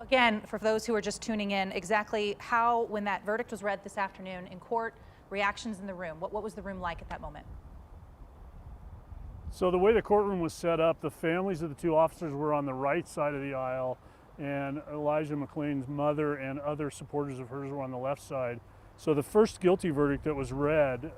Again, for those who are just tuning in, exactly how, when that verdict was read this afternoon in court, reactions in the room, what was the room like at that moment? So the way the courtroom was set up, the families of the two officers were on the right side of the aisle, and Elijah McClain's mother and other supporters of hers were on the left side. So the first guilty verdict that was read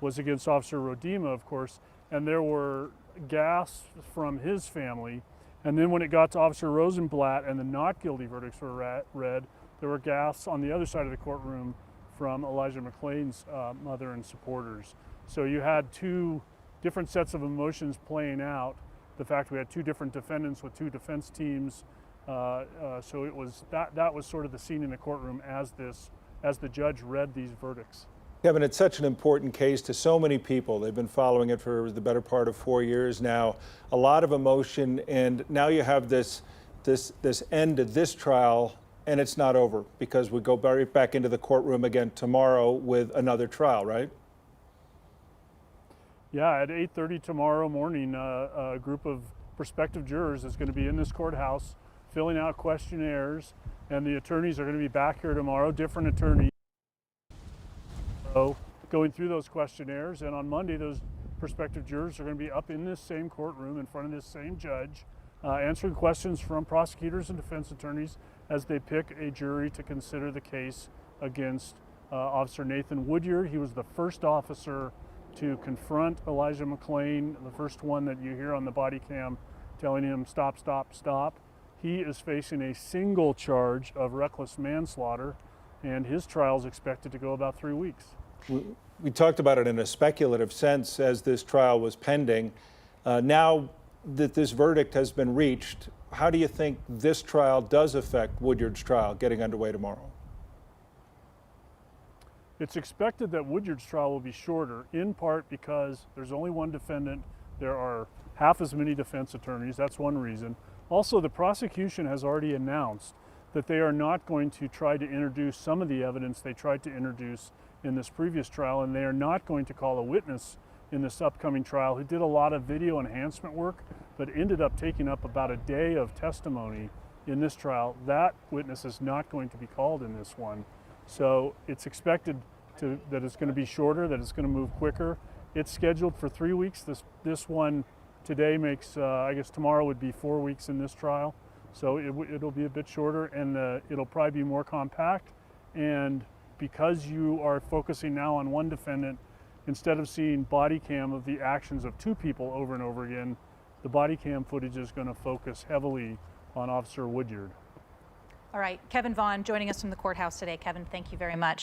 was against Officer Roedema, of course, and there were gasps from his family. And then when it got to Officer Rosenblatt and the not guilty verdicts were read, there were gasps on the other side of the courtroom from Elijah McClain's mother and supporters. So you had two different sets of emotions playing out. The fact we had two different defendants with two defense teams. So it was that was sort of the scene in the courtroom as the judge read these verdicts. Kevin, it's such an important case to so many people. They've been following it for the better part of 4 years now. A lot of emotion, and now you have this end to this trial, and it's not over because we go right back into the courtroom again tomorrow with another trial, right? Yeah, at 8:30 tomorrow morning, a group of prospective jurors is going to be in this courthouse filling out questionnaires, and the attorneys are going to be back here tomorrow, different attorneys. So going through those questionnaires, and on Monday those prospective jurors are going to be up in this same courtroom in front of this same judge, answering questions from prosecutors and defense attorneys as they pick a jury to consider the case against Officer Nathan Woodyard. He was the first officer to confront Elijah McClain, the first one that you hear on the body cam telling him stop, stop, stop. He is facing a single charge of reckless manslaughter, and his trial is expected to go about 3 weeks. We talked about it in a speculative sense as this trial was pending. Now that this verdict has been reached, how do you think this trial does affect Woodyard's trial getting underway tomorrow? It's expected that Woodyard's trial will be shorter, in part because there's only one defendant. There are half as many defense attorneys. That's one reason. Also, the prosecution has already announced that they are not going to try to introduce some of the evidence they tried to introduce in this previous trial, and they are not going to call a witness in this upcoming trial who did a lot of video enhancement work, but ended up taking up about a day of testimony in this trial. That witness is not going to be called in this one. So it's expected that it's going to be shorter, that it's going to move quicker. It's scheduled for 3 weeks. This one today makes, I guess tomorrow would be 4 weeks in this trial. So it'll be a bit shorter, and it'll probably be more compact. And because you are focusing now on one defendant, instead of seeing body cam of the actions of two people over and over again, the body cam footage is going to focus heavily on Officer Woodyard. All right, Kevin Vaughn joining us from the courthouse today. Kevin, thank you very much.